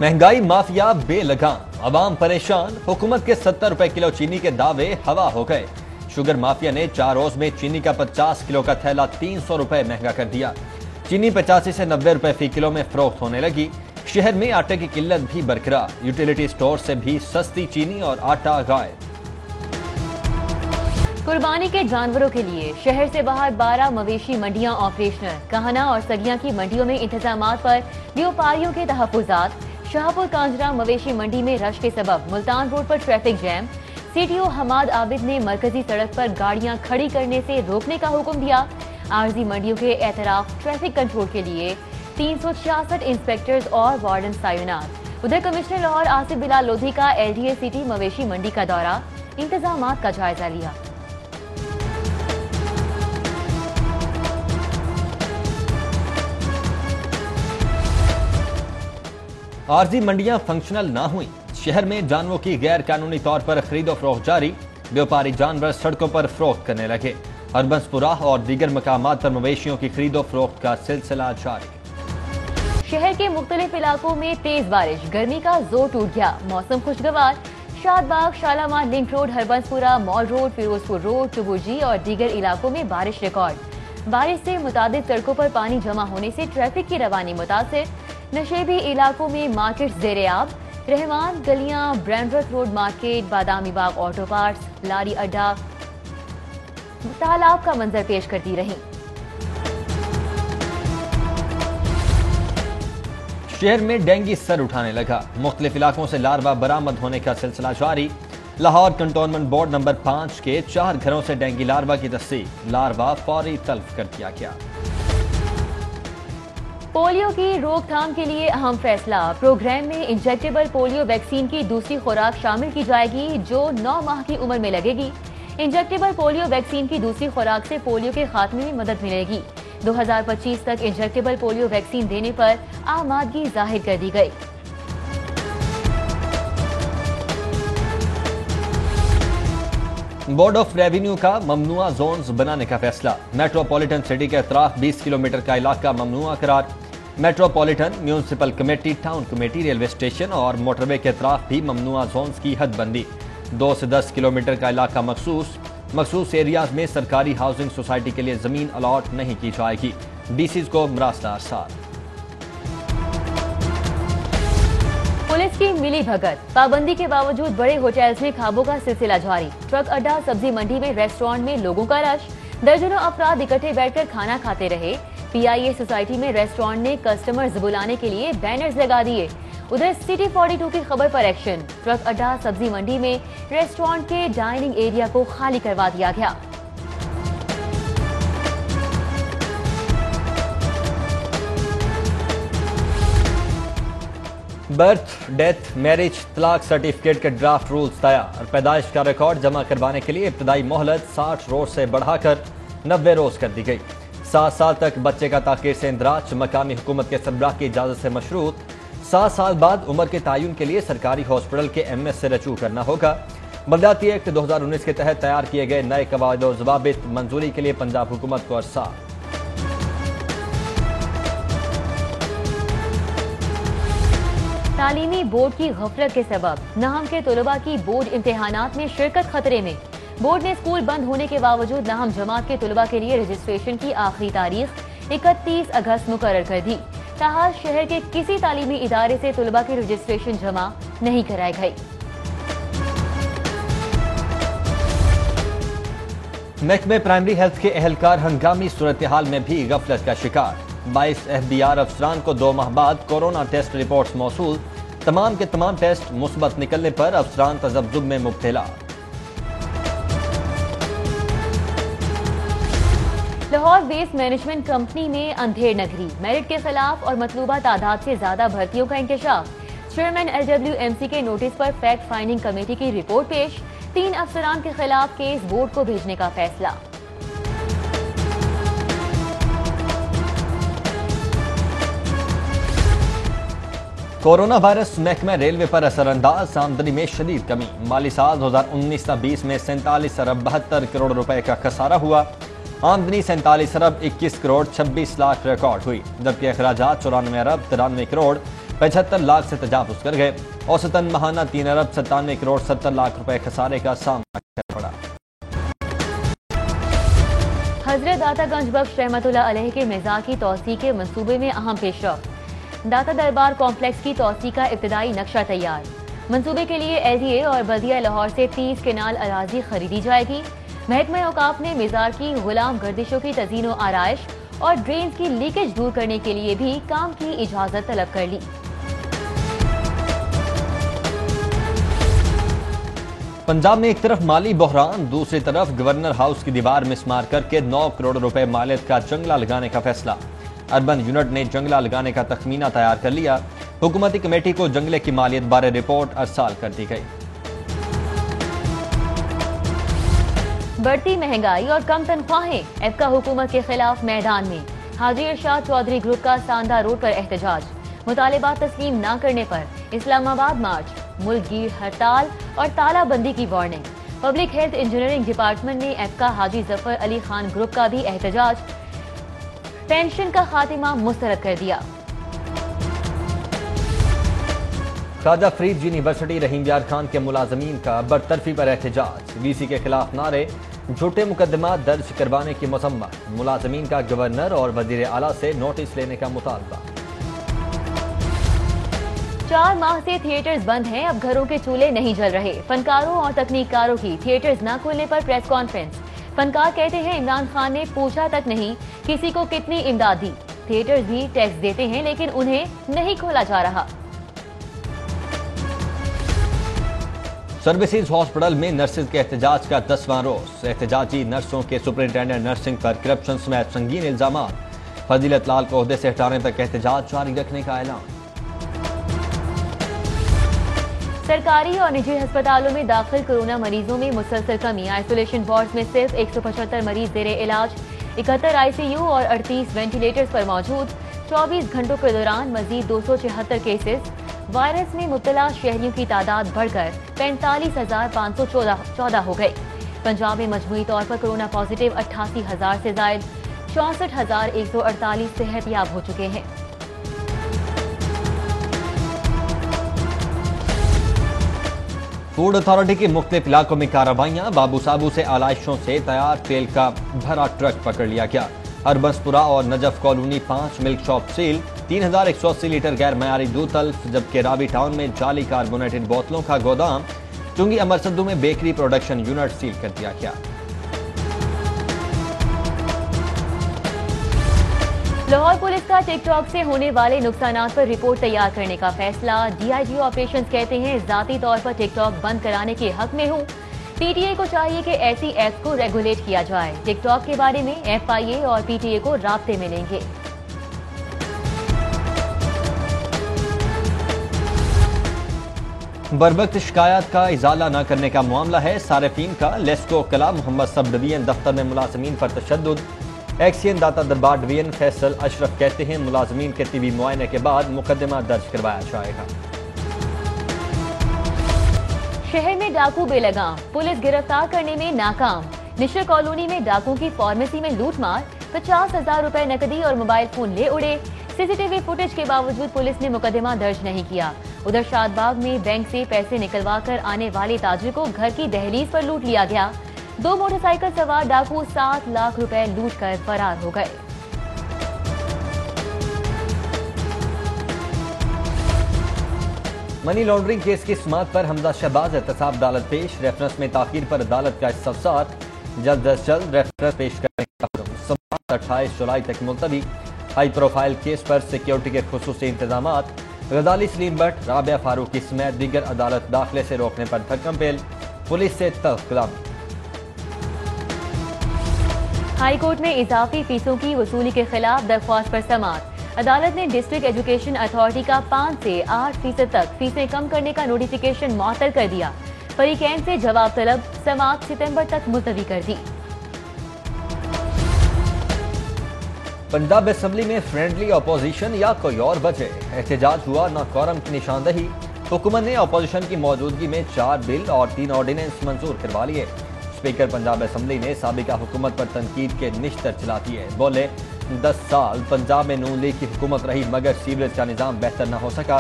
महंगाई माफिया बेलगाम, आवाम परेशान, हुकूमत के 70 रुपए किलो चीनी के दावे हवा हो गए। शुगर माफिया ने 4 रोज में चीनी का 50 किलो का थैला 300 रुपए महंगा कर दिया। चीनी 85 से 90 रुपए फी किलो में फरोख्त होने लगी। शहर में आटे की किल्लत भी बरकरार, यूटिलिटी स्टोर से भी सस्ती चीनी और आटा गायब। कुर्बानी के जानवरों के लिए शहर से बाहर 12 मवेशी मंडियां ऑपरेशनल। कहाना और सगिया की मंडियों में इंतजामात पर व्यापारियों के तहफ्फुज़ात। शाहपुर कांजरा मवेशी मंडी में रश के सबब मुल्तान रोड पर traffic jam. CTO Hamad Abid ने मरकजी सड़क पर गाड़ियां खड़ी करने से रोकने का हुक्म दिया। आरजी मंडियों के एतराफ ट्रैफिक कंट्रोल के लिए 366 इंस्पेक्टर्स और वार्डन तैनात। उधर कमिश्नर लाहौर आसिफ बिलाल लोधी का LDA सिटी मवेशी मंडी का दौरा, इंतजामात का जायजा लिया। आरजी मंडियां फंक्शनल ना हुई। शहर में जानवरों की गैर कानूनी तौर पर खरीदो फरोख्त जारी। व्यापारी जानवर सड़कों पर फरोख्त करने लगे। हरबंसपुरा और दीगर मकामात पर मवेशियों की खरीदो फरोख्त का सिलसिला जारी। शहर के मुख्तलिफ इलाकों में तेज बारिश, गर्मी का जोर टूट गया। मौसम खुशगवार। Shadbagh, Shalamar Link Road, Harbanspura, Mall Road, Ferozepur Road, टुबुरजी और दीगर इलाकों में बारिश रिकॉर्ड। बारिश से मुतादिद सड़कों पर पानी जमा होने से ट्रैफिक की रवानी मुतासिर। नशेबी इलाकों में मार्केट ज़ेर-ए-आब। रहमान गलियां, ब्रैंडवर्थ road market, Badami Bagh auto parts, लारी अड्डा तालाब का मंजर पेश करती रही। शहर में डेंगू सर उठाने लगा। मुख्तलिफ इलाकों से लार्वा बरामद होने का सिलसिला जारी। लाहौर कंटोनमेंट बोर्ड नंबर 5 के 4 घरों से डेंगू लार्वा की तस्दीक। लार्वा फौरी तल्फ कर दिया गया। पोलियो की रोकथाम के लिए अहम फैसला। प्रोग्राम में इंजेक्टेबल पोलियो वैक्सीन की दूसरी खुराक शामिल की जाएगी, जो 9 माह की उम्र में लगेगी। इंजेक्टेबल पोलियो वैक्सीन की दूसरी खुराक से पोलियो के खात्मे में मदद मिलेगी। 2025 तक इंजेक्टेबल पोलियो वैक्सीन देने पर आमादगी जाहिर कर दी गई। बोर्ड ऑफ रेवेन्यू का ममनुआ जोन्स बनाने का फैसला। मेट्रोपॉलिटन सिटी के अतराफ 20 किलोमीटर का इलाका ममनुआ करार। Metropolitan municipal committee, town committee, railway station और मोटरवे के अतराफ भी ममनुआ जोन्स की हद बंदी। 2 से 10 किलोमीटर का इलाका मखसूस एरियाज में सरकारी हाउसिंग सोसाइटी के लिए जमीन अलॉट नहीं की जाएगी। डीसीज को मरासला अरसाल। पुलिस की मिली भगत, पाबंदी के बावजूद बड़े होटल्स में खाबों का सिलसिला जारी। ट्रक अड्डा, सब्जी मंडी में रेस्टोरेंट में लोगों का रश। दर्जनों अफराद इकट्ठे बैठकर खाना खाते रहे। PIA सोसाइटी में रेस्टोरेंट ने कस्टमर्स बुलाने के लिए बैनर्स लगा दिए। उधर सिटी 42 की खबर पर एक्शन। ट्रक अड्डा, सब्जी मंडी में रेस्टोरेंट के डाइनिंग एरिया को खाली करवा दिया गया। बर्थ, डेथ, मैरिज, तलाक सर्टिफिकेट के ड्राफ्ट रूल्स तैयार। पैदाइश का रिकॉर्ड जमा करवाने के लिए इब्तदाई मोहलत 60 रोज से बढ़ाकर 90 रोज कर दी गई। 7 साल तक बच्चे का ताकीर से इंदराज मकामी हुकूमत के सरबराह की इजाजत से मशरूत। 7 साल बाद उम्र के तयन के लिए सरकारी हॉस्पिटल के MS से रजू करना होगा। बलदियाती एक्ट 2019 के तहत तैयार किए गए नए कवायद और ज़वाबित मंजूरी के लिए पंजाब हुकूमत को अरसा। तालीमी बोर्ड की गफलत के सबब नाहम के तलबा की बोर्ड इम्तिहानात में शिरकत खतरे में। बोर्ड ने स्कूल बंद होने के बावजूद नाहम जमात के तलबा के लिए रजिस्ट्रेशन की आखिरी तारीख 31 अगस्त मुकर्रर कर दी। ताहाल शहर के किसी तालीमी इदारे से तलबा की रजिस्ट्रेशन जमा नहीं कराई गई। महकमे प्राइमरी हेल्थ के एहलकार हंगामी सूरत हाल में भी गफलत का शिकार। 22 FBR अफसरान को 2 माह बाद कोरोना टेस्ट रिपोर्ट्स मौसूल। तमाम के तमाम टेस्ट मुस्बत निकलने पर अफसरान तजब्जुब में मुब्तला। लाहौर वेस्ट मैनेजमेंट कंपनी में अंधेर नगरी। मेरिट के खिलाफ और मतलूबा तादाद से ज्यादा भर्तियों का इंकशाफ। चेयरमैन LWMC के नोटिस पर फैक्ट फाइंडिंग कमेटी की रिपोर्ट पेश। 3 अफसरान के खिलाफ केस बोर्ड को भेजने का फैसला। कोरोना वायरस महकमा रेलवे पर असरअंदाज। आमदनी में शदीद कमी। माली साल 2019-20 में 47 अरब 72 करोड़ रुपए का खसारा हुआ। आमदनी 47 अरब 21 करोड़ 26 लाख रिकॉर्ड हुई, जबकि अखराजात 94 अरब 93 करोड़ 75 लाख से तजावुज कर गए। औसतन माहाना 3 अरब 97 करोड़ 70 लाख रुपए खसारे का सामना करना पड़ा। हजरत दातागंज बख्श रहमतुल्लाह अलैह के मिज़ार की तौसी के मंसूबे में अहम पेशरफ्त। दाता दरबार कॉम्प्लेक्स की तौसी का इब्तदाई नक्शा तैयार। मंसूबे के लिए LDA और बल्दिया लाहौर से 30 केनाल अराजी खरीदी जाएगी। महकमा औकाफ ने मिज़ार की गुलाम गर्दिशों की तज़ीन व आराइश और ड्रेन्स की लीकेज दूर करने के लिए भी काम की इजाजत तलब कर ली। पंजाब में एक तरफ माली बहरान, दूसरी तरफ गवर्नर हाउस की दीवार मिसमार करके 9 करोड़ रुपए मालियत का जंगला लगाने का फैसला। अर्बन यूनिट ने जंगला लगाने का तखमीना तैयार कर लिया। हुकूमती कमेटी को जंगले की मालियत बारे रिपोर्ट अरसाल कर दी गई। बढ़ती महंगाई और कम तनख्वाहें, एफका हुकूमत के खिलाफ मैदान में। हाजी इरशाद चौधरी ग्रुप का सांदा रोड पर एहतजाज। मुतालिबात तस्लीम न करने पर इस्लामाबाद मार्च, मुल्कगीर हड़ताल और तालाबंदी की warning. Public health engineering department ने एफका हाजी जफर अली खान ग्रुप का भी एहतजाज। पेंशन का खातिमा मुस्तरद कर दिया। ख्वाजा फरीद यूनिवर्सिटी रहीम यार खान के मुलाजमीन का बरतरफी पर एहतजाज। VC के खिलाफ नारे, झूठे मुकदमा दर्ज करवाने की मजम्मत। मुलाजमीन का गवर्नर और वजीर आला से नोटिस लेने का मुतालबा। 4 माह से थिएटर्स बंद हैं, अब घरों के चूल्हे नहीं जल रहे। फनकारों और तकनीककारों की थिएटर्स न खोलने पर प्रेस कॉन्फ्रेंस। फनकार कहते हैं इमरान खान ने पूछा तक नहीं किसी को कितनी इमदाद दी। थिएटर्स भी टैक्स देते हैं लेकिन उन्हें नहीं खोला जा रहा। सर्विसेज हॉस्पिटल में नर्सेज के एहतजाज का 10वां रोज। एहतजाजी नर्सों के सुपरिंटेंडेंट नर्सिंग पर करप्शन समेत संगीन इल्जामात। फजीलत लाल को ओहदे से हटाने तक एहतजाज जारी रखने का ऐलान। सरकारी और निजी अस्पतालों में दाखिल कोरोना मरीजों में मुसलसल कमी। आइसोलेशन वार्ड्स में सिर्फ 175 मरीज जेरे इलाज। 71 ICU और 38 वेंटिलेटर्स पर मौजूद। 24 घंटों के दौरान मजीद 276 केसेस। वायरस में मुब्तला शहरियों की तादाद बढ़कर 45,514 हो गई। पंजाब में मजमूई तौर पर कोरोना पॉजिटिव 88,000 से जायद। 64,148 सेहतयाब हो चुके हैं। फूड अथॉरिटी के मुख्तलिफ इलाकों में कार्रवाइयां। बाबू साबू से आलाइशों से तैयार तेल का भरा ट्रक पकड़ लिया गया। हरबंसपुरा और Najaf colony 5 milk shop seal. 3,180 litre गैर मयारी दूध तल्फ। जबकि रावी टाउन में जाली कार्बोनेटेड बोतलों का गोदाम। चुंगी अमरसद्दू में बेकरी प्रोडक्शन यूनिट सील कर दिया गया। लाहौर पुलिस का टिकटॉक से होने वाले नुकसानात पर रिपोर्ट तैयार करने का फैसला। DIG ऑपरेशंस कहते हैं जाती तौर पर टिकटॉक बंद कराने के हक में हूँ। PTA को चाहिए कि ऐसी ऐप्स को रेगुलेट किया जाए। टिकटॉक के बारे में FIA और PTA को राब्ते में लेंगे। बरवक्त शिकायत का इजाला न करने का मामला है सारिफीन का। लेस्को कला मोहम्मद सब डिवीजन दफ्तर में मुलाजमीन पर तशद्दुद। एक्सियन दाता दरबार डिवीजन फैसल अशरफ कहते हैं मुलाजमीन के तिबी मुआयने के बाद मुकदमा दर्ज करवाया जाएगा। शहर में डाकू बेलगाम, पुलिस गिरफ्तार करने में नाकाम। निशर कॉलोनी में डाकुओं की फार्मेसी में लूटमार। 50,000 रुपए नकदी और मोबाइल फोन ले उड़े। CCTV फुटेज के बावजूद पुलिस ने मुकदमा दर्ज नहीं किया। उधर शादबाग में बैंक से पैसे निकलवा कर आने वाले ताजिर को घर की दहलीज पर लूट लिया गया। 2 मोटरसाइकिल सवार डाकू 7 लाख रुपए लूट कर फरार हो गए। मनी लॉन्ड्रिंग केस की समाअत पर हमजा शहबाज एहतसाब अदालत पेश। रेफरेंस में ताखीर पर अदालत का इस्तफसार। जल्द अज जल्द रेफरेंस पेश करने का हुक्म। समाअत 28 जुलाई तक मुलतवी। हाई प्रोफाइल केस पर सिक्योरिटी के खुसूसी इंतजामात। गजाली सलीम भट्ट, राबिया फारूकी समेत दीगर अदालत दाखिले से रोकने पर धक्कम पेल। पुलिस से तल्ख कलामी। हाई कोर्ट में इजाफी फीसों की वसूली के खिलाफ दरख्वास्त पर समाअत। अदालत ने डिस्ट्रिक्ट एजुकेशन अथॉरिटी का 5 से 8% तक फीसें कम करने का नोटिफिकेशन मुअत्तल कर दिया। फरीकैन से जवाब तलब। समाअत सितंबर तक मुलतवी कर दी। पंजाब असेंबली में फ्रेंडली अपोजिशन या कोई और वजह, एहतजाज हुआ ना कोरम की निशानदही। हुकूमत ने अपोजिशन की मौजूदगी में 4 बिल और 3 ऑर्डिनेंस मंजूर करवा लिए। स्पीकर पंजाब असेंबली ने साबिका हुकूमत पर तनकीद के निश्तर चला दिए। बोले 10 साल पंजाब में नून लीग की हुकूमत रही मगर सीवरेज का निज़ाम बेहतर न हो सका।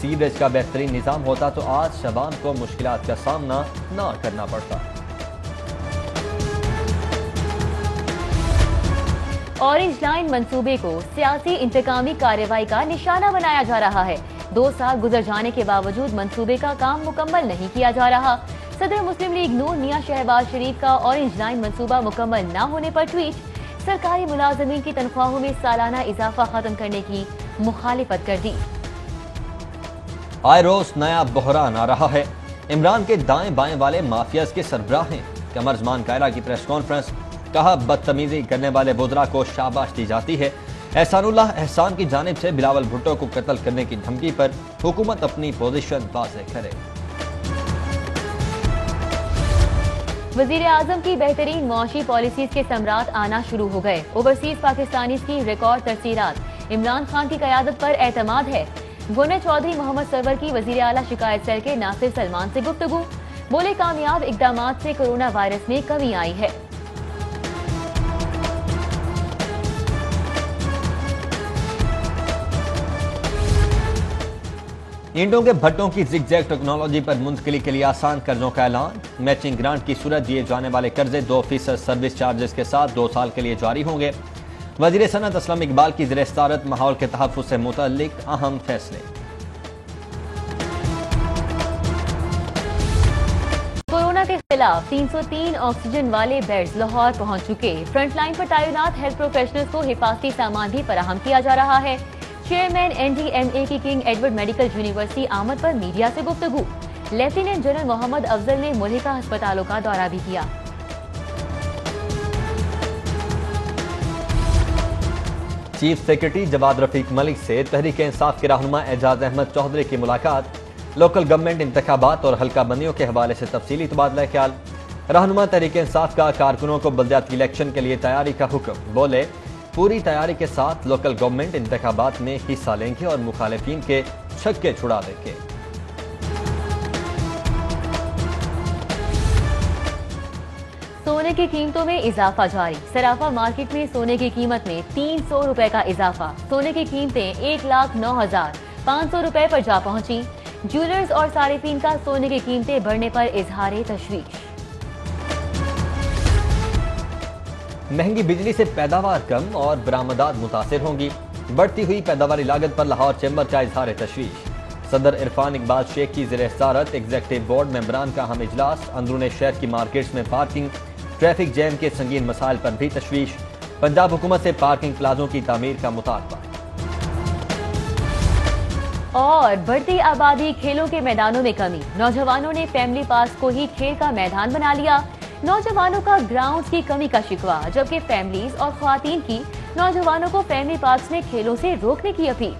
सीवरेज का बेहतरीन निज़ाम होता तो आज शबान को मुश्किलात का सामना न करना पड़ता। ऑरेंज लाइन मंसूबे को सियासी इंतकामी कार्रवाई का निशाना बनाया जा रहा है। 2 साल गुजर जाने के बावजूद मंसूबे का काम मुकम्मल नहीं किया जा रहा। सदर मुस्लिम लीग नून मियां शहबाज शरीफ का ऑरेंज लाइन मंसूबा मुकम्मल न होने पर ट्वीट, सरकारी मुलाजमीन की तनख्वाहों में सालाना इजाफा खत्म करने की मुखालिफत कर दी। आए रोज नया बहरान आ रहा है। इमरान के दाएं बाएं वाले माफियाज के सरबराह हैं। कमर जमान कायरा की प्रेस कॉन्फ्रेंस, कहा बदतमीजी करने वाले बुजरा को शाबाश दी जाती है। एहसानुल्लाह एहसान की जानिब से बिलावल भुट्टो को कत्ल करने की धमकी पर हुकूमत अपनी पोजीशन वाज़ेह करे। वजीर आजम की बेहतरीन मुआशी पॉलिसीज के समरात आना शुरू हो गए। ओवरसीज पाकिस्तानीज की रिकॉर्ड तरसीलात, इमरान खान की क़यादत पर एतमाद है। गोने चौधरी मोहम्मद सरवर की वजीर आला शिकायत सेल के नासिर सलमान से गुफ्तगू, बोले कामयाब इकदामात से कोरोना वायरस में कमी आई है। ईंटों के भट्टों की जिगजैग टेक्नोलॉजी पर मुंतकिली के लिए आसान कर्जों का ऐलान। मैचिंग ग्रांट की सूरत दिए जाने वाले कर्जे 2% सर्विस चार्जेस के साथ 2 साल के लिए जारी होंगे। वजीर सनत असलम इकबाल की ज़ेर सदारत माहौल के तहफ़्फ़ुज़ से मुतल्लिक अहम फैसले। कोरोना के खिलाफ 303 ऑक्सीजन वाले बेड्स लाहौर पहुंच चुके। फ्रंट लाइन पर तैनात हेल्थ प्रोफेशनल्स को हिफाजती सामान भी फराहम किया जा रहा है। चेयरमैन NDMA की किंग एडवर्ड मेडिकल यूनिवर्सिटी आमद पर मीडिया से गुफ्तगू। लेफ्टिनेंट जनरल मोहम्मद अफजल ने मुल्हिका अस्पतालों का दौरा भी किया। चीफ सेक्रेटरी जवाद रफीक मलिक से तहरीक इंसाफ के रहनुमा एजाज अहमद चौधरी की मुलाकात। लोकल गवर्नमेंट इंतखाबात और हल्का बंदियों के हवाले से तफसीली तबादला ख्याल। रहनुमा तहरीक इंसाफ का कारकुनों को बलदियाती इलेक्शन के लिए तैयारी का हुक्म, बोले पूरी तैयारी के साथ लोकल गवर्नमेंट इंतखाबात में हिस्सा लेंगे और मुखालिफिन के छक्के छुड़ा देंगे। सोने की कीमतों में इजाफा जारी। सराफा मार्केट में सोने की कीमत में 300 रुपए का इजाफा। सोने की कीमतें 1,09,500 रुपए पर जा पहुंची। ज्वेलर्स और सारिफीन का सोने की कीमतें बढ़ने पर इजहार तशवीश। महंगी बिजली से पैदावार कम और बरामदात मुतासिर होंगी। बढ़ती हुई पैदावारी लागत पर लाहौर चैम्बर का इजहार तशवीश। सदर इरफान इकबाल शेख की ज़ेर सदारत एग्जीक्यूटिव बोर्ड मेंबरान का अहम इजलास। अंदरूनी शहर की मार्केट्स में पार्किंग, ट्रैफिक जैम के संगीन मसाइल पर भी तशवीश। पंजाब हुकूमत से पार्किंग प्लाजों की तामीर का मुतालबा। और बढ़ती आबादी, खेलों के मैदानों में कमी। नौजवानों ने फैमिली पार्क को ही खेल का मैदान बना लिया। नौजवानों का ग्राउंड्स की कमी का शिकवा, जबकि फैमिलीज और ख्वातीन की नौजवानों को फैमिली पार्क्स में खेलों से रोकने की अपील।